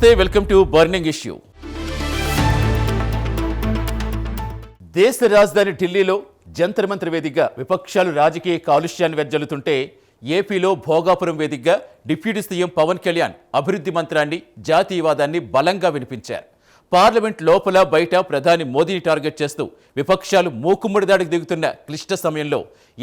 నమస్తే, welcome to burning issue. దేశ రాజధాని ఢిల్లీలో జంతర్ మంతర్ వేదికగా విపక్షాలు రాజకీయ కాలుష్యాన్ని వెజ్జల్లుతుంటే ఏపీలో భోగాపురం వేదికగా డిప్యూటీ సీఎం పవన్ కళ్యాణ్ అభివృద్ధి మంత్రాన్ని, జాతీయవాదాన్ని బలంగా వినిపించారు. పార్లమెంట్ లోపల బయట ప్రధాని మోదీని టార్గెట్ చేస్తూ విపక్షాలు మూకుమ్మడి దాడికి దిగుతున్న క్లిష్ట సమయంలో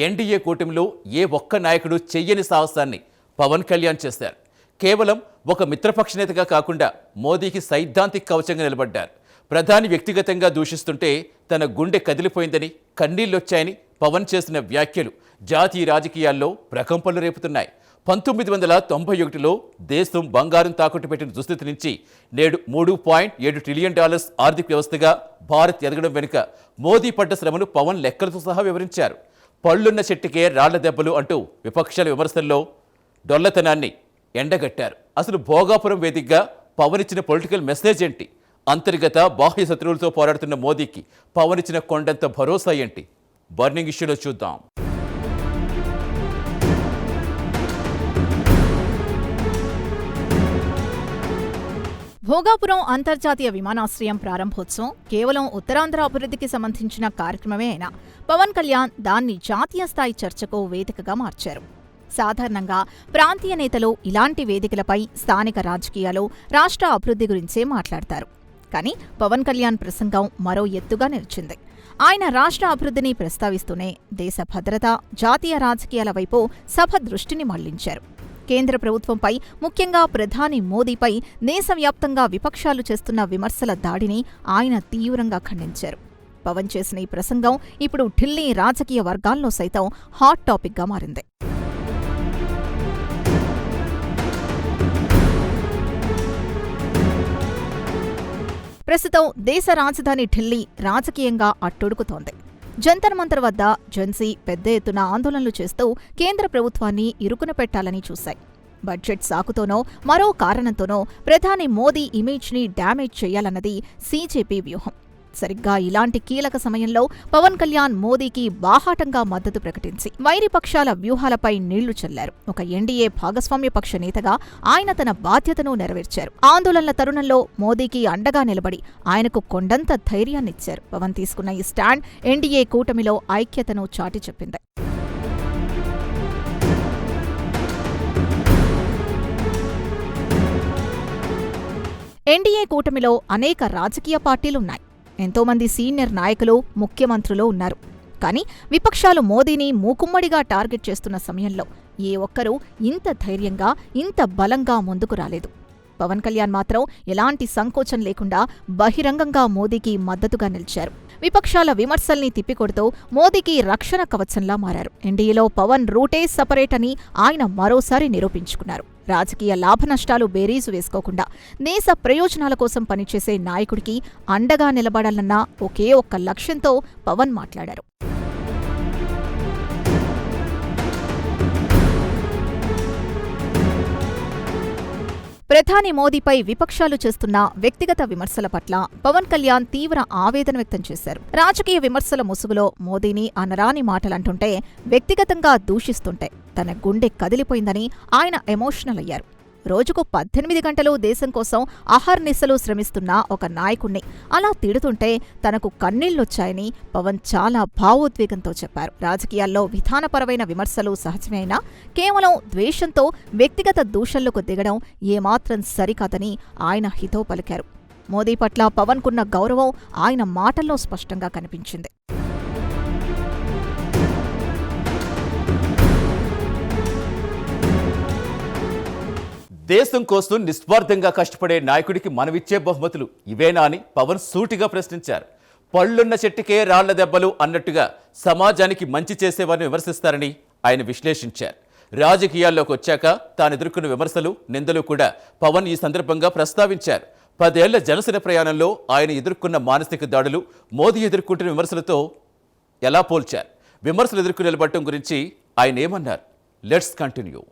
ఎన్డీఏ కూటమిలో ఏ ఒక్క నాయకుడు చెయ్యని సాహసాన్ని పవన్ కళ్యాణ్ చేశారు. కేవలం ఒక మిత్రపక్ష నేతగా కాకుండా మోదీకి సైద్ధాంతిక కవచంగా నిలబడ్డారు. ప్రధాని వ్యక్తిగతంగా దూషిస్తుంటే తన గుండె కదిలిపోయిందని, కన్నీళ్లొచ్చాయని పవన్ చేసిన వ్యాఖ్యలు జాతీయ రాజకీయాల్లో ప్రకంపనలు రేపుతున్నాయి. 1991లో దేశం బంగారం తాకట్టు పెట్టిన దుస్థితి నుంచి నేడు $3.7 ట్రిలియన్ ఆర్థిక వ్యవస్థగా భారత్ ఎదగడం వెనుక మోదీ పడ్డ శ్రమను పవన్ లెక్కలతో సహా వివరించారు. పళ్లున్న చెట్టుకే రాళ్ల దెబ్బలు అంటూ విపక్షాల విమర్శల్లో డొల్లతనాన్ని ఎండగట్టారు. అసలు భోగాపురం వేదికగా పవన్ ఇచ్చిన పొలిటికల్ మెసేజ్ ఏంటి? అంతర్గత బాహ్య శత్రువులతో పోరాడుతున్న మోదీకి పవన్ ఇచ్చిన కొండంత భరోసా ఏంటి? బర్నింగ్ ఇష్యూలో చూద్దాం. భోగాపురం అంతర్జాతీయ విమానాశ్రయం ప్రారంభోత్సవం కేవలం ఉత్తరాంధ్ర అభివృద్ధికి సంబంధించిన కార్యక్రమమే అయినా పవన్ కళ్యాణ్ దాన్ని జాతీయ స్థాయి చర్చకు వేదికగా మార్చారు. సాధారణంగా ప్రాంతీయ నేతలు ఇలాంటి వేదికలపై స్థానిక రాజకీయాలు, రాష్ట్ర అభివృద్ధి గురించే మాట్లాడతారు. కానీ పవన్ కళ్యాణ్ ప్రసంగం మరో ఎత్తుగా నిలిచింది. ఆయన రాష్ట్ర అభివృద్ధిని ప్రస్తావిస్తూనే దేశ భద్రత, జాతీయ రాజకీయాల వైపు సభ దృష్టిని మళ్లించారు. కేంద్ర ప్రభుత్వంపై, ముఖ్యంగా ప్రధాని మోదీపై దేశవ్యాప్తంగా విపక్షాలు చేస్తున్న విమర్శల దాడిని ఆయన తీవ్రంగా ఖండించారు. పవన్ చేసిన ఈ ప్రసంగం ఇప్పుడు ఢిల్లీ రాజకీయ వర్గాల్లో సైతం హాట్ టాపిక్గా మారింది. ప్రస్తుతం దేశ రాజధాని ఢిల్లీ రాజకీయంగా అట్టొడుకుతోంది. జంతర్ మంతర్ వద్ద జెన్సీ పెద్ద ఎత్తున ఆందోళనలు చేస్తూ కేంద్ర ప్రభుత్వాన్ని ఇరుకున పెట్టాలని చూశాయి. బడ్జెట్ సాకుతోనో మరో కారణంతోనో ప్రధాని మోదీ ఇమేజ్ని డ్యామేజ్ చేయాలన్నది సీజేపీ వ్యూహం. సరిగ్గా ఇలాంటి కీలక సమయంలో పవన్ కళ్యాణ్ మోదీకి బాహాటంగా మద్దతు ప్రకటించి వైరిపక్షాల వ్యూహాలపై నీళ్లు చల్లారు. ఒక ఎన్డీఏ భాగస్వామ్య పక్ష నేతగా ఆయన తన బాధ్యతను నెరవేర్చారు. ఆందోళనల తరుణంలో మోదీకి అండగా నిలబడి ఆయనకు కొండంత ధైర్యాన్నిచ్చారు. పవన్ తీసుకున్న ఈ స్టాండ్ ఎన్డీఏ కూటమిలో ఐక్యతను చాటి చెప్పింది. ఎన్డీఏ కూటమిలో అనేక రాజకీయ పార్టీలున్నాయి. ఎంతోమంది సీనియర్ నాయకులు, ముఖ్యమంత్రులు ఉన్నారు. కానీ విపక్షాలు మోదీని మూకుమ్మడిగా టార్గెట్ చేస్తున్న సమయంలో ఏ ఒక్కరూ ఇంత ధైర్యంగా, ఇంత బలంగా ముందుకు రాలేదు. పవన్ కళ్యాణ్ మాత్రం ఎలాంటి సంకోచం లేకుండా బహిరంగంగా మోదీకి మద్దతుగా నిలిచారు. విపక్షాల విమర్శల్ని తిప్పికొడుతూ మోదీకి రక్షణ కవచంలా మారారు. ఎన్డీఏలో పవన్ రూటే సపరేట్ అని ఆయన మరోసారి నిరూపించుకున్నారు. రాజకీయ లాభనష్టాలు బేరీజు వేసుకోకుండా దేశ ప్రయోజనాల కోసం పనిచేసే నాయకుడికి అండగా నిలబడాలన్న ఒకే ఒక్క లక్ష్యంతో పవన్ మాట్లాడారు. ప్రధాని మోదీపై విపక్షాలు చేస్తున్న వ్యక్తిగత విమర్శల పట్ల పవన్ కళ్యాణ్ తీవ్ర ఆవేదన వ్యక్తం చేశారు. రాజకీయ విమర్శల ముసుగులో మోదీని అనరాని మాటలంటుంటే, వ్యక్తిగతంగా దూషిస్తుంటే తన గుండె కదిలిపోయిందని ఆయన ఎమోషనల్ అయ్యారు. రోజుకు 18 గంటలు దేశం కోసం అహర్నిశలు శ్రమిస్తున్న ఒక నాయకుణ్ణి అలా తిడుతుంటే తనకు కన్నీళ్లొచ్చాయని పవన్ చాలా భావోద్వేగంతో చెప్పారు. రాజకీయాల్లో విధానపరమైన విమర్శలు సహజమే అయినా కేవలం ద్వేషంతో వ్యక్తిగత దూషణలకు దిగడం ఏమాత్రం సరికాదని ఆయన హితో పలికారు. మోదీ పట్ల పవన్కున్న గౌరవం ఆయన మాటల్లో స్పష్టంగా కనిపించింది. దేశం కోసం నిస్వార్థంగా కష్టపడే నాయకుడికి మనమిచ్చే బహుమతులు ఇవేనా అని పవన్ సూటిగా ప్రశ్నించారు. పళ్లున్న చెట్టుకే రాళ్ల దెబ్బలు అన్నట్టుగా సమాజానికి మంచి చేసేవారిని విమర్శిస్తారని ఆయన విశ్లేషించారు. రాజకీయాల్లోకి వచ్చాక తాను ఎదుర్కొన్న విమర్శలు, నిందలు కూడా పవన్ ఈ సందర్భంగా ప్రస్తావించారు. 10 ఏళ్ల జనసేన ప్రయాణంలో ఆయన ఎదుర్కొన్న మానసిక దాడులు మోదీ ఎదుర్కొంటున్న విమర్శలతో ఎలా పోల్చారు? విమర్శలు ఎదుర్కొని నిలబడటం గురించి ఆయన ఏమన్నారు? Let's continue.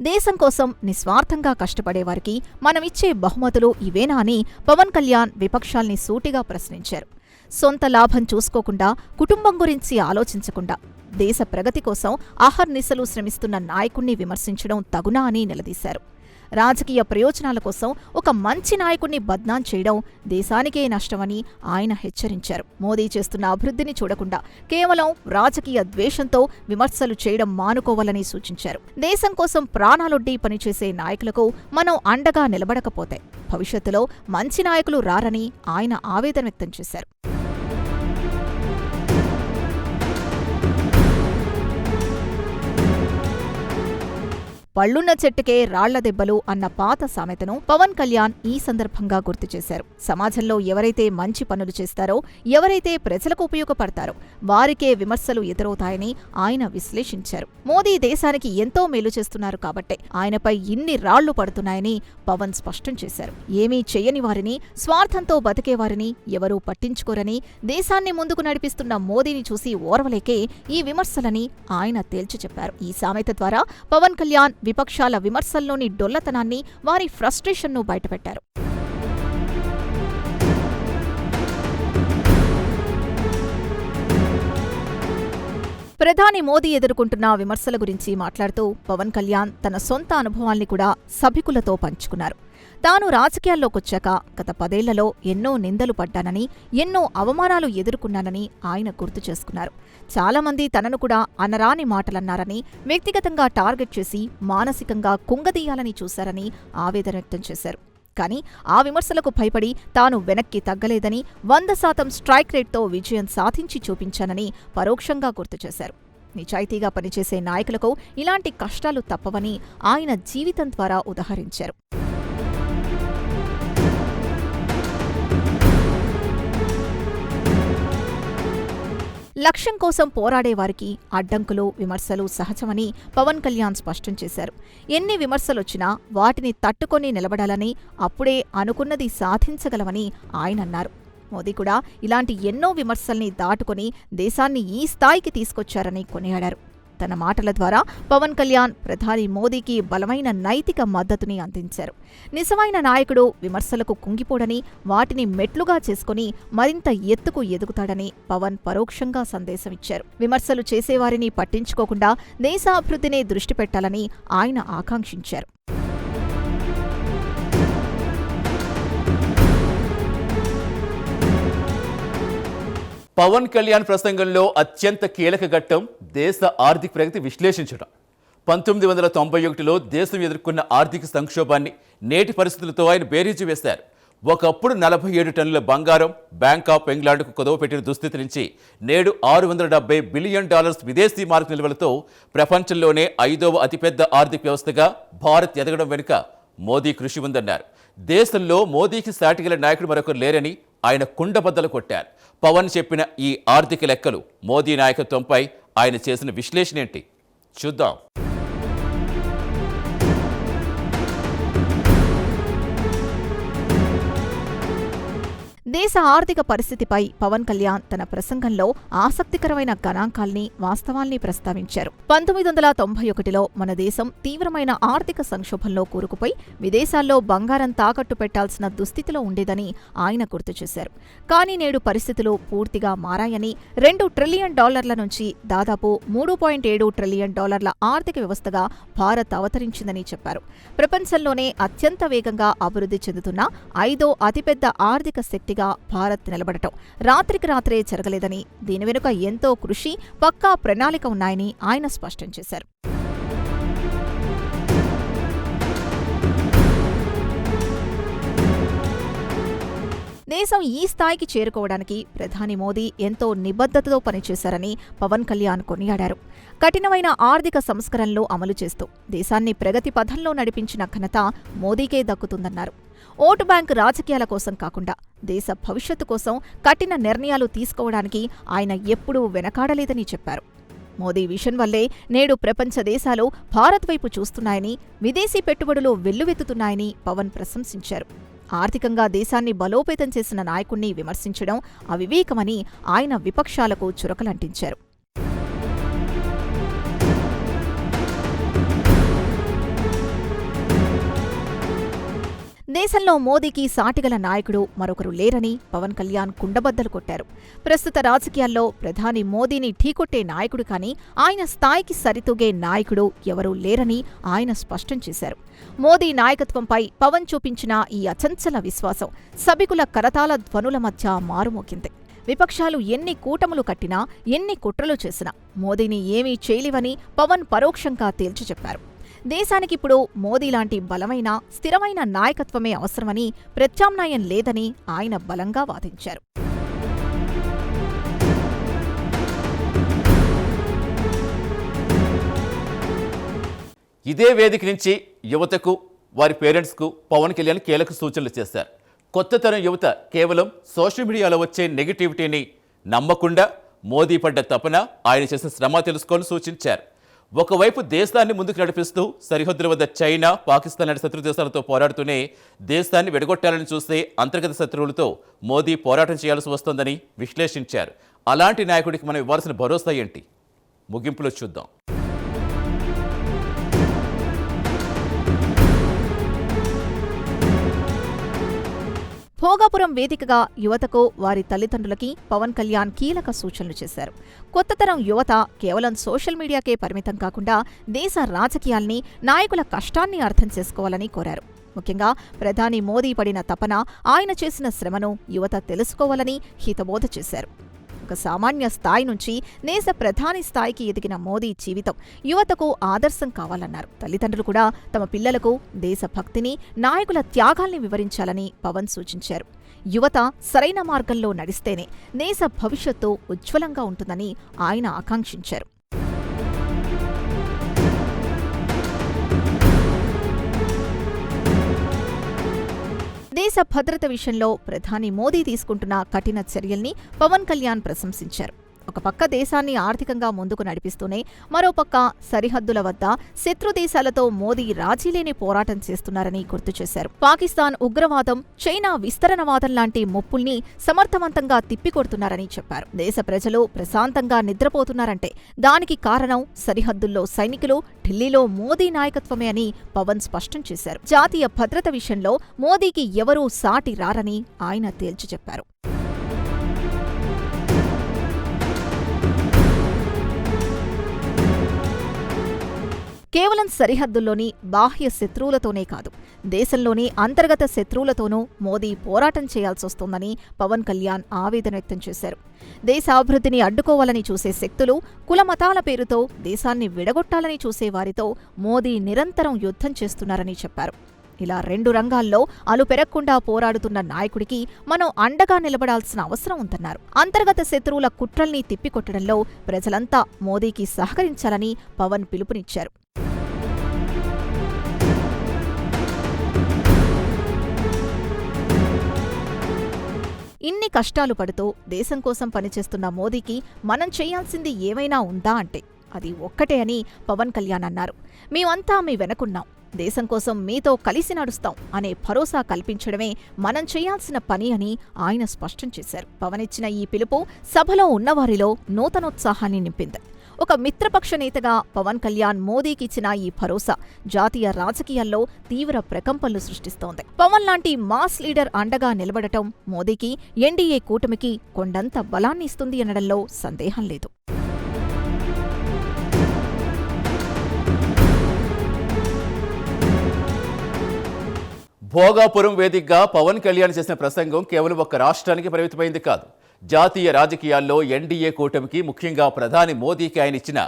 దేశం కోసం నిస్వార్థంగా కష్టపడేవారికి మనమిచ్చే బహుమతులు ఇవేనా అని పవన్ కళ్యాణ్ విపక్షాల్ని సూటిగా ప్రశ్నించారు. సొంత లాభం చూసుకోకుండా, కుటుంబం గురించి ఆలోచించకుండా దేశ ప్రగతి కోసం అహర్నిశలు శ్రమిస్తున్న నాయకుణ్ణి విమర్శించడం తగునా అని నిలదీశారు. రాజకీయ ప్రయోజనాల కోసం ఒక మంచి నాయకుణ్ణి బద్నాం చేయడం దేశానికే నష్టమని ఆయన హెచ్చరించారు. మోదీ చేస్తున్న అభివృద్ధిని చూడకుండా కేవలం రాజకీయ ద్వేషంతో విమర్శలు చేయడం మానుకోవాలని సూచించారు. దేశం కోసం ప్రాణాలొడ్డి పనిచేసే నాయకులకు మనం అండగా నిలబడకపోతే భవిష్యత్తులో మంచి నాయకులు రారని ఆయన ఆవేదన వ్యక్తం చేశారు. పళ్లున్న చెట్టుకే రాళ్ల దెబ్బలు అన్న పాత సామెతను పవన్ కళ్యాణ్ ఈ సందర్భంగా గుర్తు చేశారు. సమాజంలో ఎవరైతే మంచి పనులు చేస్తారో, ఎవరైతే ప్రజలకు ఉపయోగపడతారో వారికే విమర్శలు ఎదురవుతాయని ఆయన విశ్లేషించారు. మోదీ దేశానికి ఎంతో మేలు చేస్తున్నారు కాబట్టే ఆయనపై ఇన్ని రాళ్లు పడుతున్నాయని పవన్ స్పష్టం చేశారు. ఏమీ చెయ్యని వారిని, స్వార్థంతో బతికేవారిని ఎవరూ పట్టించుకోరని, దేశాన్ని ముందుకు నడిపిస్తున్న మోదీని చూసి ఓర్వలేకే ఈ విమర్శలని ఆయన తేల్చి చెప్పారు. ఈ సామెత ద్వారా పవన్ కళ్యాణ్ విపక్షాల విమర్శల్లోని డొల్లతనాన్ని, వారి ఫ్రస్ట్రేషన్ను బయటపెట్టారు. ప్రధాని మోదీ ఎదుర్కొంటున్న విమర్శల గురించి మాట్లాడుతూ పవన్ కళ్యాణ్ తన సొంత అనుభవాల్ని కూడా సభికులతో పంచుకున్నారు. తాను రాజకీయాల్లోకొచ్చాక గత 10 ఏళ్లలో ఎన్నో నిందలు పడ్డానని, ఎన్నో అవమానాలు ఎదుర్కొన్నానని ఆయన గుర్తు చేసుకున్నారు. చాలామంది తనను కూడా అనరాని మాటలన్నారని, వ్యక్తిగతంగా టార్గెట్ చేసి మానసికంగా కుంగదీయాలని చూశారని ఆవేదన వ్యక్తం చేశారు. కానీ ఆ విమర్శలకు భయపడి తాను వెనక్కి తగ్గలేదని, 100% స్ట్రైక్ రేట్తో విజయం సాధించి చూపించానని పరోక్షంగా గుర్తు చేశారు. నిజాయితీగా పనిచేసే నాయకులకు ఇలాంటి కష్టాలు తప్పవని ఆయన జీవితం ద్వారా ఉదహరించారు. లక్ష్యం కోసం పోరాడేవారికి అడ్డంకులు, విమర్శలు సహజమని పవన్ కళ్యాణ్ స్పష్టం చేశారు. ఎన్ని విమర్శలొచ్చినా వాటిని తట్టుకొని నిలబడాలని, అప్పుడే అనుకున్నది సాధించగలమని ఆయనన్నారు. మోదీ కూడా ఇలాంటి ఎన్నో విమర్శల్ని దాటుకొని దేశాన్ని ఈ స్థాయికి తీసుకొచ్చారని కొనియాడారు. తన మాటల ద్వారా పవన్ కళ్యాణ్ ప్రధాని మోదీకి బలమైన నైతిక మద్దతుని అందించారు. నిజమైన నాయకుడు విమర్శలకు కుంగిపోడని, వాటిని మెట్లుగా చేసుకుని మరింత ఎత్తుకు ఎదుగుతాడని పవన్ పరోక్షంగా సందేశమిచ్చారు. విమర్శలు చేసేవారిని పట్టించుకోకుండా దేశాభివృద్ధినే దృష్టి పెట్టాలని ఆయన ఆకాంక్షించారు. పవన్ కళ్యాణ్ ప్రసంగంలో అత్యంత కీలక ఘట్టం దేశ ఆర్థిక ప్రగతి విశ్లేషించడం. 1991లో దేశం ఎదుర్కొన్న ఆర్థిక సంక్షోభాన్ని, నేటి పరిస్థితులతో ఆయన బేరీజు వేశారు. ఒకప్పుడు 47 టన్నుల బంగారం బ్యాంక్ ఆఫ్ ఇంగ్లాండ్కు కుదవ పెట్టిన దుస్థితి నుంచి నేడు $670 బిలియన్ విదేశీ మార్కు నిల్వలతో ప్రపంచంలోనే 5వ అతిపెద్ద ఆర్థిక వ్యవస్థగా భారత్ ఎదగడం వెనుక మోదీ కృషి ఉందన్నారు. దేశంలో మోదీకి సాటిగల నాయకుడు మరొకరు లేరని ఆయన కుండబద్దలు కొట్టారు. పవన్ చెప్పిన ఈ ఆర్థిక లెక్కలు, మోదీ నాయకత్వంపై ఆయన చేసిన విశ్లేషణ ఏంటి చూద్దాం. దేశ ఆర్థిక పరిస్థితిపై పవన్ కళ్యాణ్ తన ప్రసంగంలో ఆసక్తికరమైన గణాంకాల్ని, వాస్తవాల్ని ప్రస్తావించారు. 1991లో మన దేశం తీవ్రమైన ఆర్థిక సంక్షోభంలో కూరుకుపోయి విదేశాల్లో బంగారం తాకట్టు పెట్టాల్సిన దుస్థితిలో ఉండేదని ఆయన గుర్తు చేశారు. కానీ నేడు పరిస్థితులు పూర్తిగా మారాయని, $2 ట్రిలియన్ నుంచి దాదాపు $3.7 ట్రిలియన్ ఆర్థిక వ్యవస్థగా భారత్ అవతరించిందని చెప్పారు. ప్రపంచంలోనే అత్యంత వేగంగా అభివృద్ధి చెందుతున్న 5వ అతిపెద్ద ఆర్థిక శక్తిగా భారత్ నిలబడటం రాత్రికి రాత్రే జరగలేదని, దీని వెనుక ఎంతో కృషి, పక్కా ప్రణాళిక ఉన్నాయని ఆయన స్పష్టం చేశారు. దేశం ఈ స్థాయికి చేరుకోవడానికి ప్రధాని మోదీ ఎంతో నిబద్ధతతో పనిచేశారని పవన్ కళ్యాణ్ కొనియాడారు. కఠినమైన ఆర్థిక సంస్కరణలు అమలు చేస్తూ దేశాన్ని ప్రగతి పథంలో నడిపించిన ఘనత మోదీకే దక్కుతుందన్నారు. ఓటు బ్యాంకు రాజకీయాల కోసం కాకుండా దేశ భవిష్యత్తు కోసం కఠిన నిర్ణయాలు తీసుకోవడానికి ఆయన ఎప్పుడూ వెనకాడలేదని చెప్పారు. మోదీ విజన్ వల్లే నేడు ప్రపంచ దేశాలు భారత్ వైపు చూస్తున్నాయని, విదేశీ పెట్టుబడులు వెల్లువెత్తుతున్నాయని పవన్ ప్రశంసించారు. ఆర్థికంగా దేశాన్ని బలోపేతం చేసిన నాయకుణ్ణి విమర్శించడం అవివేకమని ఆయన విపక్షాలకు చురకలంటించారు. దేశంలో మోదీకి సాటిగల నాయకుడు మరొకరు లేరని పవన్ కళ్యాణ్ కుండబద్దలు కొట్టారు. ప్రస్తుత రాజకీయాల్లో ప్రధాని మోదీని ఢీకొట్టే నాయకుడు కానీ ఆయన స్థాయికి సరితూగే నాయకుడు ఎవరూ లేరని ఆయన స్పష్టం చేశారు. మోదీ నాయకత్వంపై పవన్ చూపించిన ఈ అచంచల విశ్వాసం సభికుల కరతాళ ధ్వనుల మధ్య మారుమోగింది. విపక్షాలు ఎన్ని కూటములు కట్టినా, ఎన్ని కుట్రలు చేసినా మోదీని ఏమీ చేయలేవని పవన్ పరోక్షంగా తేల్చి చెప్పారు. దేశానికిప్పుడు మోదీ లాంటి బలమైన, స్థిరమైన నాయకత్వమే అవసరమని, ప్రత్యామ్నాయం లేదని ఆయన బలంగా వాదించారు. ఇదే వేదిక నుంచి యువతకు, వారి పేరెంట్స్కు పవన్ కళ్యాణ్ కీలక సూచనలు చేశారు. కొత్త తరం యువత కేవలం సోషల్ మీడియాలో వచ్చే నెగిటివిటీని నమ్మకుండా మోదీ పడ్డ తపన, ఆయన చేసిన శ్రమ తెలుసుకోవాలని సూచించారు. ఒకవైపు దేశాన్ని ముందుకు నడిపిస్తూ సరిహద్దుల వద్ద చైనా, పాకిస్తాన్ లాంటి శత్రు దేశాలతో పోరాడుతూనే దేశాన్ని విడగొట్టాలని చూస్తే అంతర్గత శత్రువులతో మోదీ పోరాటం చేయాల్సి వస్తోందని విశ్లేషించారు. అలాంటి నాయకుడికి మనం ఇవ్వాల్సిన భరోసా ఏంటి? ముగింపులో చూద్దాం. భోగాపురం వేదికగా యువతకు, వారి తల్లిదండ్రులకి పవన్ కళ్యాణ్ కీలక సూచనలు చేశారు. కొత్త తరం యువత కేవలం సోషల్ మీడియాకే పరిమితం కాకుండా దేశ రాజకీయాల్ని, నాయకుల కష్టాన్ని అర్థం చేసుకోవాలని కోరారు. ముఖ్యంగా ప్రధాని మోదీ పడిన తపన, ఆయన చేసిన శ్రమను యువత తెలుసుకోవాలని హితబోధ చేశారు. ఒక సామాన్య స్థాయి నుంచి దేశ ప్రధాని స్థాయికి ఎదిగిన మోదీ జీవితం యువతకు ఆదర్శం కావాలన్నారు. తల్లిదండ్రులు కూడా తమ పిల్లలకు దేశభక్తిని, నాయకుల త్యాగాల్ని వివరించాలని పవన్ సూచించారు. యువత సరైన మార్గంలో నడిస్తేనే దేశ భవిష్యత్తు ఉజ్వలంగా ఉంటుందని ఆయన ఆకాంక్షించారు. దేశ భద్రత విషయంలో ప్రధాని మోదీ తీసుకుంటున్న కఠిన చర్యల్ని పవన్ కళ్యాణ్ ప్రశంసించారు. ఒక పక్క దేశాన్ని ఆర్థికంగా ముందుకు నడిపిస్తూనే మరోపక్క సరిహద్దుల వద్ద శత్రు దేశాలతో మోదీ రాజీలేని పోరాటం చేస్తున్నారని గుర్తు చేశారు. పాకిస్తాన్ ఉగ్రవాదం, చైనా విస్తరణవాదం లాంటి ముప్పుల్ని సమర్థవంతంగా తిప్పికొడుతున్నారని చెప్పారు. దేశ ప్రజలు ప్రశాంతంగా నిద్రపోతున్నారంటే దానికి కారణం సరిహద్దుల్లో సైనికులు, ఢిల్లీలో మోదీ నాయకత్వమే అని పవన్ స్పష్టం చేశారు. జాతీయ భద్రత విషయంలో మోదీకి ఎవరూ సాటి రారని ఆయన తేల్చి చెప్పారు. కేవలం సరిహద్దుల్లోని బాహ్య శత్రువులతోనే కాదు, దేశంలోని అంతర్గత శత్రువులతోనూ మోదీ పోరాటం చేయాల్సొస్తోందని పవన్ కళ్యాణ్ ఆవేదన వ్యక్తం చేశారు. దేశాభివృద్ధిని అడ్డుకోవాలని చూసే శక్తులు, కులమతాల పేరుతో దేశాన్ని విడగొట్టాలని చూసేవారితో మోదీ నిరంతరం యుద్ధం చేస్తున్నారని చెప్పారు. ఇలా 2 రంగాల్లో అలుపెరగకుండా పోరాడుతున్న నాయకుడికి మనం అండగా నిలబడాల్సిన అవసరం ఉందన్నారు. అంతర్గత శత్రువుల కుట్రల్ని తిప్పికొట్టడంలో ప్రజలంతా మోదీకి సహకరించాలని పవన్ పిలుపునిచ్చారు. ఇన్ని కష్టాలు పడుతూ దేశం కోసం పనిచేస్తున్న మోదీకి మనం చేయాల్సింది ఏమైనా ఉందా అంటే అది ఒక్కటే అని పవన్ కళ్యాణ్ అన్నారు. మేమంతా మీ వెనకున్నాం, దేశం కోసం మీతో కలిసి నడుస్తాం అనే భరోసా కల్పించడమే మనం చేయాల్సిన పని అని ఆయన స్పష్టం చేశారు. పవన్ ఇచ్చిన ఈ పిలుపు సభలో ఉన్నవారిలో నూతనోత్సాహాన్ని నింపింది. ఒక మిత్రపక్ష నేతగా పవన్ కళ్యాణ్ మోదీకిచ్చిన ఈ భరోసా జాతీయ రాజకీయాల్లో తీవ్ర ప్రకంపనలు సృష్టిస్తోంది. పవన్ లాంటి మాస్ లీడర్ అండగా నిలబడటం మోదీకి, ఎన్డీఏ కూటమికి కొండంత బలాన్ని ఇస్తుంది అనడంలో సందేహం లేదు. భోగాపురం వేదికగా పవన్ కళ్యాణ్ చేసిన ప్రసంగం కేవలం ఒక రాష్ట్రానికి పరిమితమైంది కాదు. జాతీయ రాజకీయాల్లో ఎన్డీఏ కూటమికి, ముఖ్యంగా ప్రధాని మోదీకి ఆయన ఇచ్చిన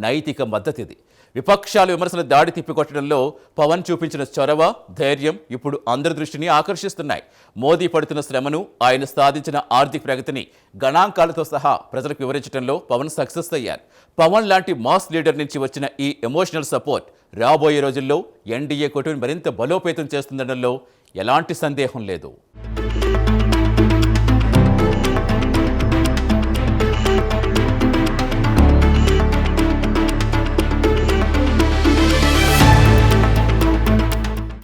నైతిక మద్దతు ఇది. విపక్షాల విమర్శల దాడి తిప్పికొట్టడంలో పవన్ చూపించిన చొరవ, ధైర్యం ఇప్పుడు అందరి దృష్టిని ఆకర్షిస్తున్నాయి. మోదీ పడుతున్న శ్రమను, ఆయన సాధించిన ఆర్థిక ప్రగతిని గణాంకాలతో సహా ప్రజలకు వివరించడంలో పవన్ సక్సెస్ అయ్యారు. పవన్ లాంటి మాస్ లీడర్ నుంచి వచ్చిన ఈ ఎమోషనల్ సపోర్ట్ రాబోయే రోజుల్లో ఎన్డీఏ కూటమిని మరింత బలోపేతం చేస్తుందనడంలో ఎలాంటి సందేహం లేదు.